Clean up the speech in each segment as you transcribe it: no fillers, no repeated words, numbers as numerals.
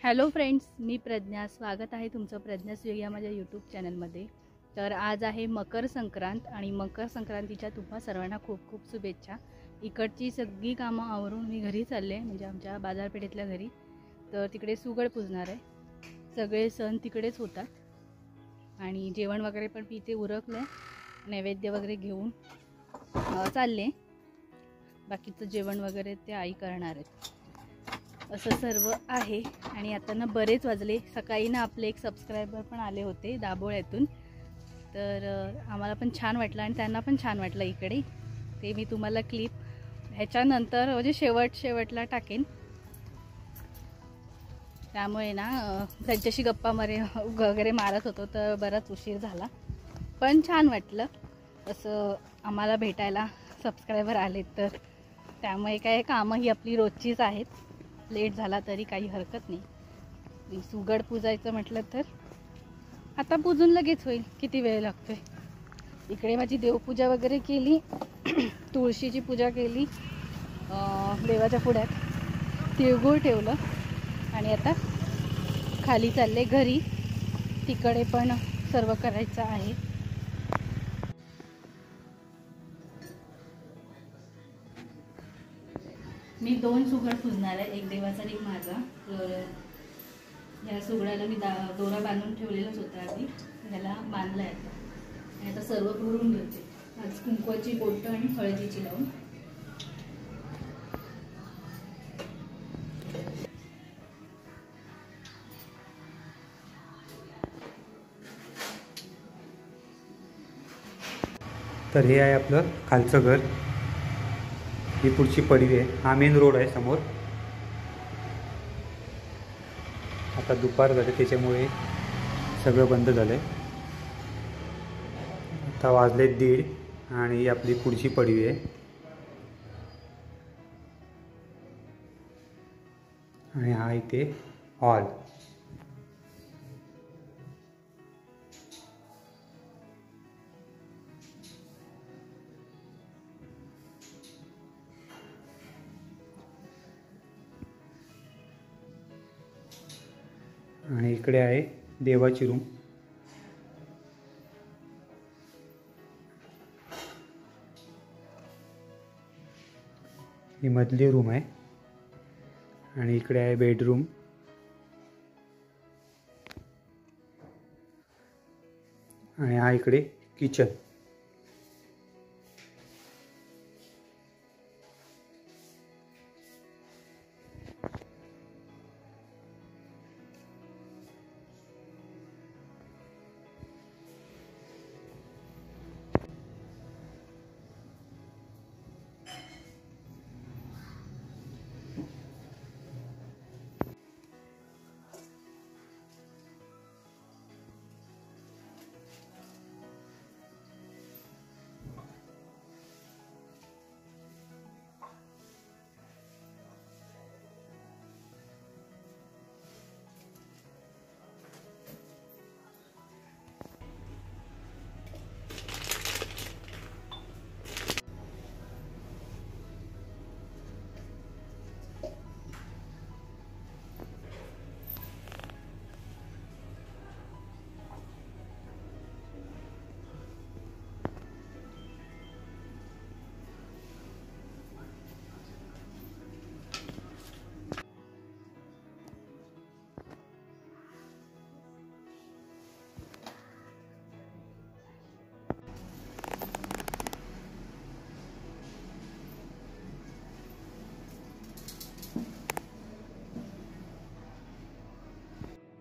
Hello friends, मी प्रज्ञा. स्वागत आहे तुमचं प्रज्ञास वेगळ्या माझ्या यूट्यूब चॅनलमध्ये. तर आज आहे मकर संक्रांत आणि मकर संक्रांतीच्या तुम्हा सर्वांना खूप खूप शुभेच्छा. इकडची सगळी कामं आवरून मी घरी चालले, म्हणजे आमच्या बाजारपेठेतल्या घरी. तर तिकडे सुगड पूजणार आहे. सगळे सण तिकडेच होतात आणि जेवण वगैरे पण मी इथे उरकलं आहे. नैवेद्य वगैरे घेऊन चालले. बाकीचं जेवण वगैरे ते आई करणार आहेत. असं सर्व आहे. आणि आता ना बरेच वाजले. सकाळी ना आपले एक सबस्क्रायबर पण आले होते दाबोळ्यातून. तर आम्हाला पण छान वाटलं आणि त्यांना पण छान वाटलं इकडे. ते मी तुम्हाला क्लिप ह्याच्यानंतर म्हणजे शेवटला टाकेन. त्यामुळे ना त्यांच्याशी गप्पा वगैरे मारत होतो तर बराच उशीर झाला, पण छान वाटलं असं आम्हाला भेटायला सबस्क्रायबर आले. तर त्यामुळे काय कामं ही आपली रोजचीच आहेत. लेट झाला तरी काही हरकत नाही. सुगड पूजायचं म्हटलं तर आता पूजून लगेच होईल, किती वेळ लागतोय. इकडे माझी देवपूजा वगैरे केली, तुळशीची पूजा केली, देवाच्या पुढ्यात तिळगुळ ठेवलं आणि आता खाली चालले घरी. तिकडे पण सर्व करायचं आहे. मी 2 सुगड पूजणार आहे, एक देवाचा आणि एक माझा. तर ह्या सुगडाला मी दोरा बांधून ठेवलेलाच होता आधी, ह्याला बांधला आहे आणि आता सर्व करून घेते. आज कुंकवाची बोटं आणि हळदीची लावून. तर हे आहे आपलं खालचं घर. ही पुढची पडवी आहे. हा मेन रोड आहे समोर. आता दुपार झाले त्याच्यामुळे सगळं बंद झालं आहे. आता वाजले 1:30 आणि ही आपली पुढची पडवी आहे. आणि हा इथे हॉल. आणि इकडे आहे देवाची रूम. ही मधली रूम आहे आणि इकडे आहे बेडरूम. आणि हा इकडे किचन.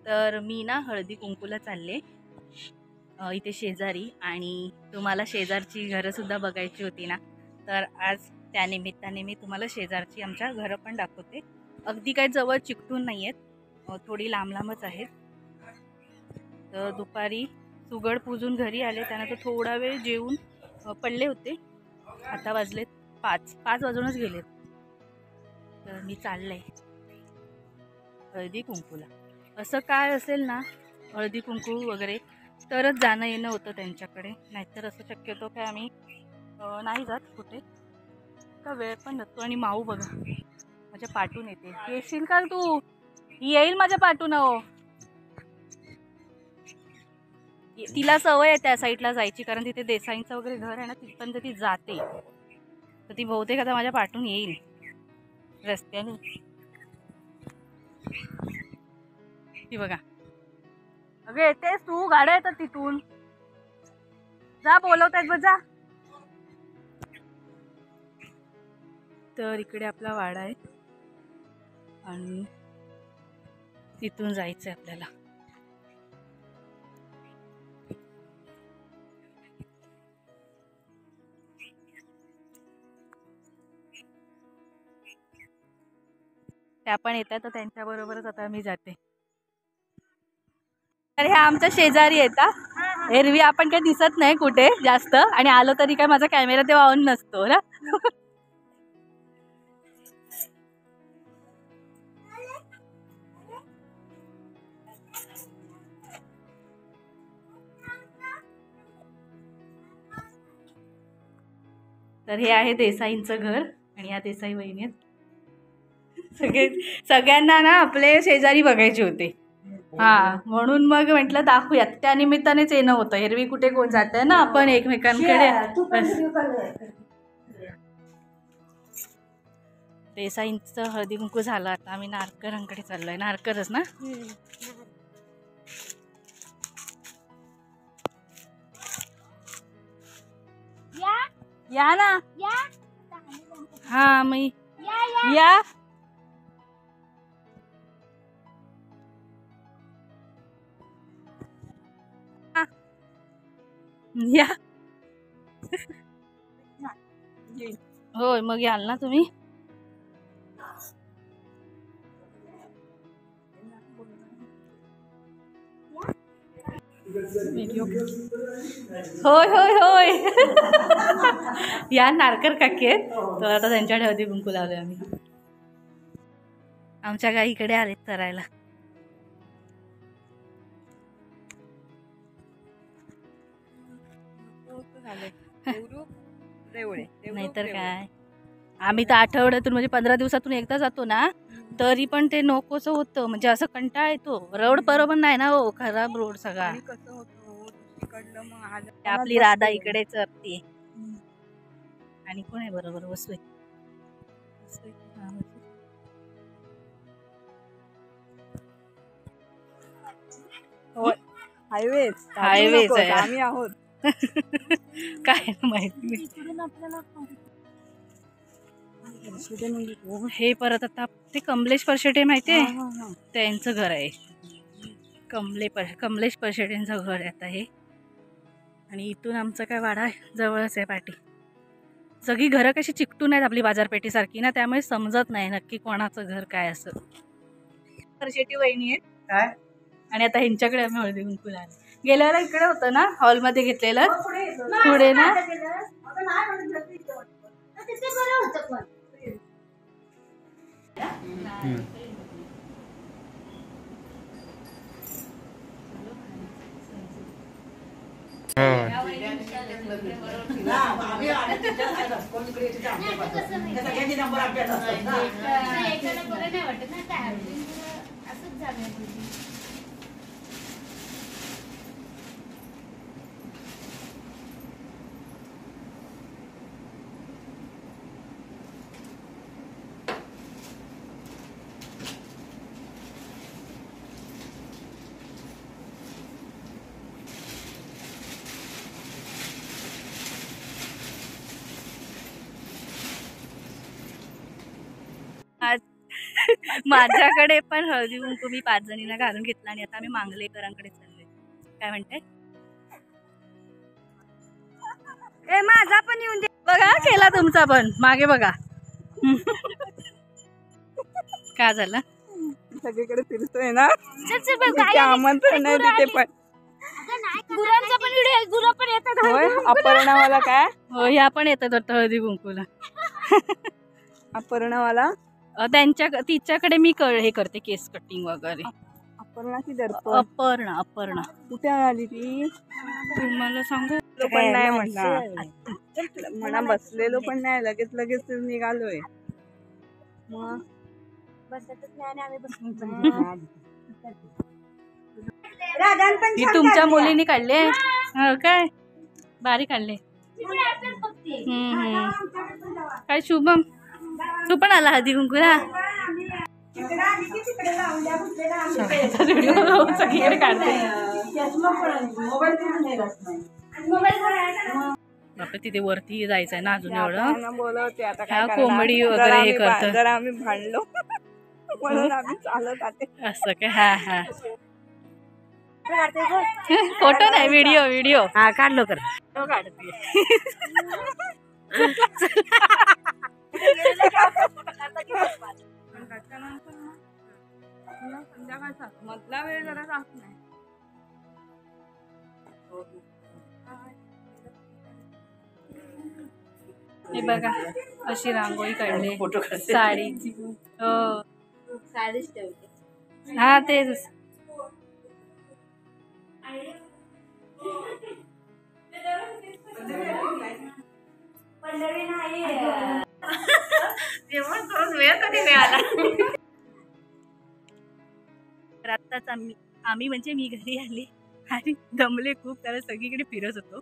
तर मी ना हळदी कुंकूला चालले इथे शेजारी. आणि तुम्हाला शेजारची घरं सुद्धा बघायची होती ना, तर आज त्यानिमित्ताने मी तुम्हाला शेजारची आमच्या घरं पण दाखवते. अगदी काय जवळ चिकटून नाही आहेत, थोडी लांबच आहेत. तर दुपारी सुगड पूजून घरी आले, त्यानंतर थोडा वेळ जेवून पडले होते. आता वाजलेत 5 वाजूनच गेलेत. तर मी चालले हळदी कुंकूला. असं काय असेल ना हळदी कुंकू वगैरे तरच जाणं येणं होतं त्यांच्याकडे, नाहीतर असं शक्यतो काय आम्ही नाही जात कुठे. तर वेळ पण नसतो. आणि माऊ बघा माझ्या पाठून येते, येशील का तू? येईल माझ्या पाठून. हो तिला सवय आहे त्या साईडला जायची, कारण तिथे देसाईंचं वगैरे घर आहे ना, तिथपर्यंत ती जाते. तर ती बहुतेक आता माझ्या पाठून येईल रस्त्याने. ती बघा, अगं येतेस तू, गाड्या येतात तिथून. जा, बोलवतायत बघ, जा. तर इकडे आपला वाडा आहे आणि तिथून जायचंय आपल्याला. त्या पण येतात, तर त्यांच्या बरोबरच आता मी जाते. तर हे आमच्या शेजारी येतात. एरवी आपण काही दिसत नाही कुठे जास्त, आणि आलो तरी काय माझा कॅमेरा तेव्हा ऑन नसतो ना. तर हे आहे देसाईंचं घर आणि या देसाई वहिनी आहेत. सगळ्यांना ना आपले शेजारी बघायचे होते. हा, म्हणून मग म्हटलं दाखवूयात. त्या निमित्तानेच येणं होतं. एरवी कुठे कोण जात ना आपण एकमेकांकडे. देसाईंचं हळदी कुंकू झालं, आता आम्ही नारकरांकडे चाललोय. नारकरच ना. या ना. हा मी या. या होय, मग याल ना तुम्ही. होय होय होय. या नारकर काकी आहेत, तर आता त्यांच्याकडे हळदी कुंकू लावले आम्ही. आमच्या गाईकडे आलेत चरायला. नाहीतर काय, आम्ही तर आठवड्यातून म्हणजे 15 दिवसातून एकदा जातो ना, तरी पण ते नकोसं होतं. म्हणजे असं कंटाळा येतो. रोड बरोबर नाही ना हो, खराब रोड सगळा. आपली राधा इकडे चरते आणि कोण आहे बरोबर, वसू आहे. हायवेच आहे आम्ही आहोत. काय माहिती. हे परत आता ते कमलेश परशेटे माहितीये, त्यांचं घर आहे. कमलेश परशेटेंचं घर आहे आता हे. आणि इथून आमचं काय वाडा जवळच आहे पाठी. सगळी घरं कशी चिकटून आहेत आपली बाजारपेठीसारखी ना, त्यामुळे समजत नाही नक्की कोणाचं घर काय असं. परशेटी वहिनी आहे काय, आणि आता ह्यांच्याकडे आम्ही हळदी कुंकू लावले. गेल्या वेळेला इकडे होतं ना, हॉलमध्ये घेतलेलं पुढे ना. माझ्याकडे पण हळदी कुंकू मी 5 जणींना घालून घेतला आणि आता आम्ही मांगलेकरांकडे चाललोय. काय म्हणते, ए माझा पण येऊन दे. बघा केला तुमचा पण, मागे बघा. काय झालं, सगळीकडे फिरतोय ना, आमंत्रण आहे तिथे पण. गुरांचा पण व्हिडिओ, गुरं पण येतात. होय, अपर्णावाला काय, हो ह्या पण येतात वाटतं हळदी कुंकूला. अपर्णावाला तिच्याकडे मी हे करते केस कटिंग वगैरे. अपर्णा की दर्पण, अपर्णा कुठे आली ती तुम्हाला सांगू पण नाही म्हणा, बसलेलो पण नाही, लगेच निघालोय. मग ही तुमच्या मुलीने काढले काय भारी काढले. काय शुभम तू पण आला हळदी कुंकूला. सगळीकडे काढते. बापरे तिथे वरती जायचंय ना अजून एवढं. बोलवते आता हा कोंबडी वगैरे हे करतो. जरा आम्ही भांडलो म्हणून आम्ही चालत आले. असं काय. हा हा फोटो नाही व्हिडिओ हा काढलो कर काढते. संध्याकाळचा मधला वेळ जरा जात नाही. हे बघा अशी रांगोळी काढली साडीची. हो साडीच ठेवते. हा तेच. वेळ कधी मिळाला. तर आत्ताच आम्ही म्हणजे मी घरी आले आणि दमले खूप कारण सगळीकडे फिरत होतो.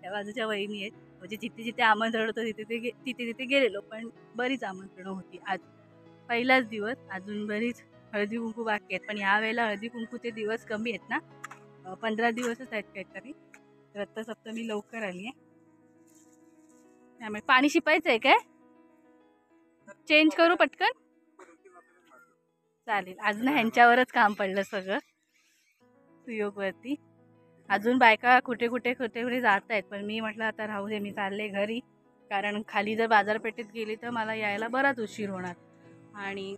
त्या बाजूच्या वहिनी आहेत म्हणजे जिथे जिथे आमंत्रण होतं तिथे तिथे गेलेलो. पण बरीच आमंत्रणं होती. आज पहिलाच दिवस, अजून बरीच हळदी कुंकू बाकी आहेत. पण यावेळेला हळदी कुंकूचे दिवस कमी आहेत ना, 15 दिवसच आहेत काहीतरी. रथसप्तमी लवकर आली आहे त्यामुळे. पाणी शिपायचं आहे काय? चेंज करू पटकन? चालेल. अजून ह्यांच्यावरच काम पडलं सगळं सुयोगवरती. अजून बायका कुठे कुठे जात आहेत. पण मी म्हटलं आता राहू दे, मी चालले घरी. कारण खाली जर बाजारपेठेत गेली तर मला यायला बराच उशीर होणार. आणि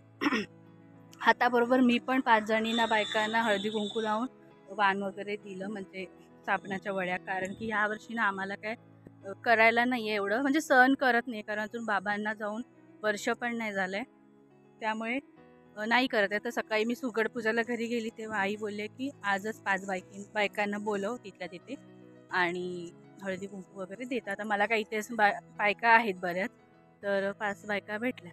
हाताबरोबर मी पण 5 जणींना बायकांना हळदी कुंकू लावून वाण वगैरे दिलं म्हणजे साबणाच्या वड्या. कारण की यावर्षी ना आम्हाला काय करायला नाही आहे एवढं, म्हणजे सहन करत नाही. कारण अजून बाबांना जाऊन वर्ष पण नाही झालं आहे त्यामुळे नाही करत आहे. तर सकाळी मी सुगड पूजाला घरी गेली तेव्हा आई बोलले की आजच 5 बायकांना बोलव तिथल्या तिथे आणि हळदी कुंकू वगैरे देतात. आता मला काही इथेच बायका आहेत बऱ्याच, तर 5 बायका भेटल्या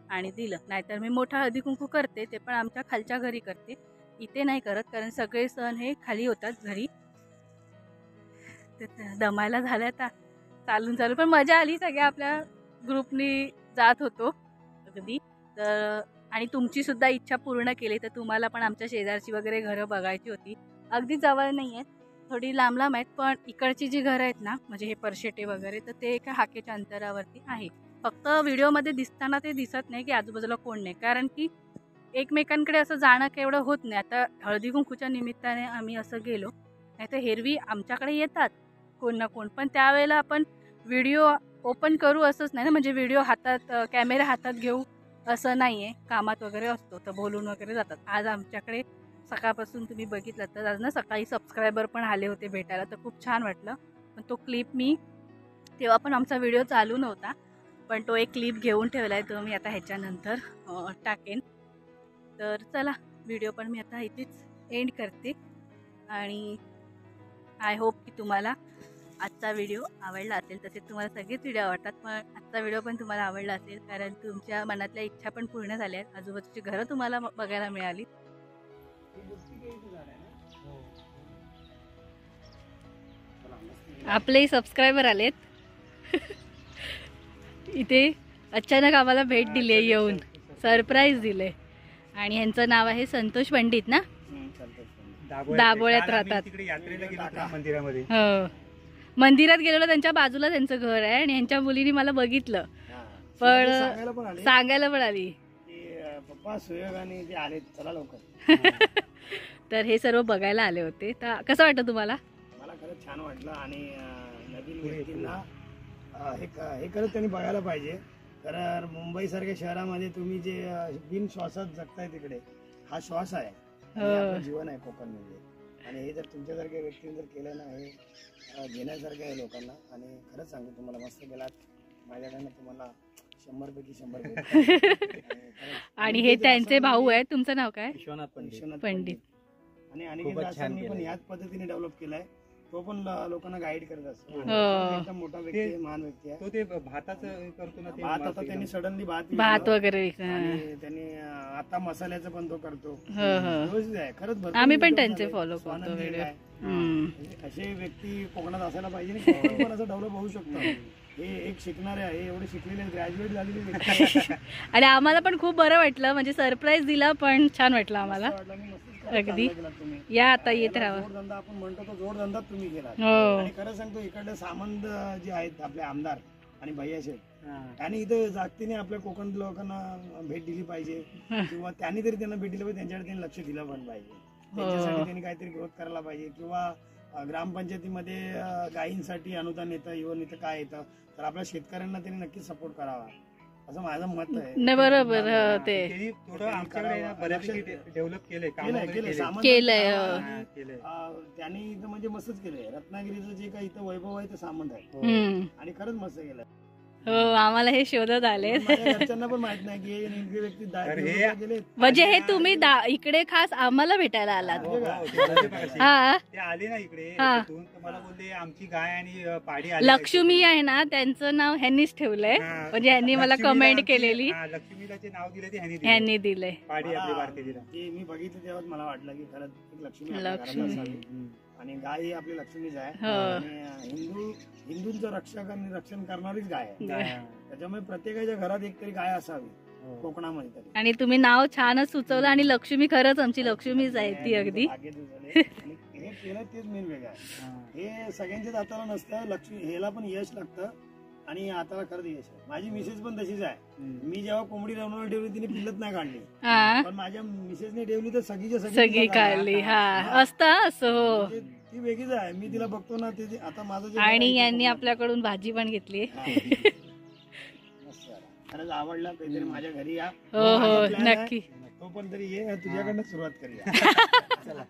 आणि दिलं. नाहीतर मी मोठा हळदी कुंकू करते ते पण आमच्या खालच्या घरी करते, इथे नाही करत. कारण सगळे सण हे खाली होतात घरी. दमायला झालं आता चालून पण मजा आली. सगळ्या आपल्या ग्रुपनी जात होतो अगदी. तर आणि तुमची सुद्धा इच्छा पूर्ण केली. तर तुम्हाला पण आमच्या शेजारची वगैरे घरं बघायची होती. अगदी जवळ नाही आहेत, थोडी लांब लांब आहेत. पण इकडची जी घरं आहेत ना, म्हणजे हे परशेटे वगैरे, तर ते एका हाकेच्या अंतरावरती आहे. फक्त व्हिडिओमध्ये दिसताना ते दिसत नाही की आजूबाजूला कोण नाही. कारण की एकमेकांकडे असं जाणं केवढं होत नाही. आता हळदी कुंकूच्या निमित्ताने आम्ही असं गेलो, नाही तर हेरवी आमच्याकडे येतात कोण ना कोण. पण त्यावेळेला आपण व्हिडिओ ओपन करू असंच नाही ना, म्हणजे व्हिडिओ हातात कॅमेरा हातात घेऊ असं नाही आहे. कामात वगैरे असतो तर बोलून वगैरे जातात. आज आमच्याकडे सकाळपासून तुम्ही बघितलं तर आज ना सकाळी सबस्क्रायबर पण आले होते भेटायला, तर खूप छान वाटलं. पण तो क्लिप मी तेव्हा पण आमचा व्हिडिओ चालू नव्हता, पण तो एक क्लिप घेऊन ठेवला आहे, तो मी आता ह्याच्यानंतर टाकेन. तर चला व्हिडिओ पण मी आता इथेच एंड करते. आणि आय होप की तुम्हाला आजचा व्हिडिओ आवडला असेल. तसेच तुम्हाला सगळेच व्हिडिओ आवडतात, पण आजचा व्हिडिओ पण तुम्हाला आवडला असेल कारण तुमच्या मनातल्या इच्छा पण पूर्ण झाल्या आहेत. आजूबाजूची घरं तुम्हाला बघायला मिळाली. आपलेही सबस्क्रायबर आलेत इथे. अचानक आम्हाला भेट दिली आहे, येऊन सरप्राईज दिले. आणि ह्यांचं नाव आहे संतोष पंडित ना, दाबोळ्यात राहतात. मंदिरामध्ये हो, मंदिरात गेलेलो, त्यांच्या बाजूला त्यांचं घर आहे. आणि ह्यांच्या मुलीने मला बघितलं पण सांगायला पण आली पप्पा सुयोगाने ते आले चला लवकर. तर हे सर्व बघायला आले होते. तर कसं वाटतं तुम्हाला? मला खरंच छान वाटलं. आणि नवीन व्यक्तींना हे खरंच त्यांनी बघायला पाहिजे. तर मुंबईसारख्या शहरामध्ये तुम्ही जे बिन श्वासात जगताय तिकडे हा श्वास आहे, आपलं जीवन आहे कोकणमध्ये. आणि हे जर तुमच्यासारख्या व्यक्तीने जर केलं ना, हे घेण्यासारखं आहे लोकांना. आणि खरंच सांगतो तुम्हाला मस्त गेलात. माझ्याकडनं तुम्हाला 100 पैकी 100. आणि हे त्यांचे भाऊ आहेत. तुमचं नाव काय? विश्वनाथ विश्वनाथ पंडित. आणि अनिकेत दासांनी पण याच पद्धतीने डेव्हलप केलाय. तो पण लोकांना गाईड करत असतो. हो. एकदम मोठा व्यक्ती आहे, महान व्यक्ती आहे. तो ते भाताचं करतो ना ते भात आता त्यांनी सडनली भात विकलं. वगैरे आणि त्यांनी आता मसाल्याचं पण तो करतो. हो हो व्यवस्थित आहे खरंच. भरपूर आम्ही पण video त्यांचे बनवले. follow करतो स्वानंदी video. आहे. हम्म. असे व्यक्ती कोकणात असायला पाहिजे आणि कोकण पण असं डेव्हलप होऊ शकतं. हे एक शिकणारे आहे, एवढे शिकलेले ग्रॅज्युएट झालेले व्यक्ती आहे. आणि आम्हाला पण खूप बरं वाटलं, म्हणजे सरप्राईज दिला पण छान वाटलं आम्हाला. असं वाटलं मी मस्तच करत अगदी. चांगला केलात तुम्ही. या आता येत याला राहा. जोडधंदा आपण म्हणतो तो जोडधंदा तुम्ही केला. हो आणि खरं सांगतो इकडले सामंत जे आहेत आपले आमदार आणि भैया शेठ हा. त्यांनी इथं जागतीने आपल्या कोकण लोकांना भेट दिली पाहिजे किंवा त्यांनी तरी त्यांना भेट दिली पाहिजे, त्यांच्याकडे त्यांनी लक्ष दिलं पण पाहिजे. त्यांच्यासाठी त्यांनी काहीतरी ग्रोथ करायला पाहिजे किंवा ग्रामपंचायतीमध्ये गायींसाठी अनुदान येतं, इव्हन इथं काय येतं, तर आपल्या शेतकऱ्यांना त्यांनी नक्कीच सपोर्ट करावा असं माझं मत आहे. नाही बरोबर हो, ते त्यांनी थोडं आमच्याकडे ना बऱ्यापैकी डेव्हलप केलंय, काम केलंय, वगैरे केलंय, केलंय. सामान्य केलंय, आणि, हा, केलंय. त्यांनी इथं म्हणजे मस्तच केलंय. रत्नागिरीचं जे काही इथं वैभव आहे ते सामंत आहे हम्म. आणि खरंच मस्त केलंय. हो आम्हाला हे शोधत आले. माझ्या घरच्यांना पण माहित नाही की हे नेमके व्यक्ती अरे हे- निवडून गेले. म्हणजे हे तुम्ही इकडे खास आम्हाला भेटायला आलात. हो, हो, ते बोलले मगाशी. हा ते आले ना इकडे हा. तिथून, तर मला बोलले आमची गाय आणि पाडी आली. लक्ष्मी आहे ना, त्यांचं नाव ह्यांनीच ठेवलंय. हा. म्हणजे ह्यांनी मला लक्ष्मीला कमेंट आमची- केलेली, हा, लक्ष्मीला जे नाव दिलं ते ह्यांनी दिलं. ह्यांनी दिलंय. पाडी आपली मला बारकेलीला. ते मी बघितलं तेव्हाच मला वाटलं की खरंच एक लक्ष्मी आपल्या घरात लक्ष्मी. असावी. आणि गाय ही आपली लक्ष्मीच आहे. हो. आणि हिंदूंचं रक्षक आणि रक्षण करणारीच गाय आहे. हा. त्याच्यामुळे प्रत्येकाच्या घरात एक तरी गाय असावी हो. कोकणामध्ये तरी. आणि तुम्ही नाव छानच सुचवलं, आणि लक्ष्मी खरंच आमची लक्ष्मीच आहे ती अगदी. भाग्य तुझं. आणि हे केलं तेच मेन वेगळं आहे. हा. हे सगळ्यांच्याच हाताला नसतं. लक्ष्मी ह्याला पण यश लागतं आणि हाताला खरंच यश आहे. माझी मिसेस पण तशीच आहे. हम्म. मी जेव्हा कोंबडी रवणाला ठेवली तिने पिल्लत नाही काढली, हा पण माझ्या मिसेसने ठेवली तर सगळीच्या सगळी तिला काढली. हा असतं असं हो. म्हणजे ती वेगळीच आहे. मी तिला बघतो ना ते आता माझं जे घर आणि आहे ते यांनी कोकणात. आपल्याकडून भाजी पण घेतली. हा. मस्त आहे. खरंच आवडला. काहीतरी माझ्या घरी या. हो हो माझा plan आहे. नक्की. तो पण तरी ये, तुझ्याकडनं सुरुवात करूया. चला.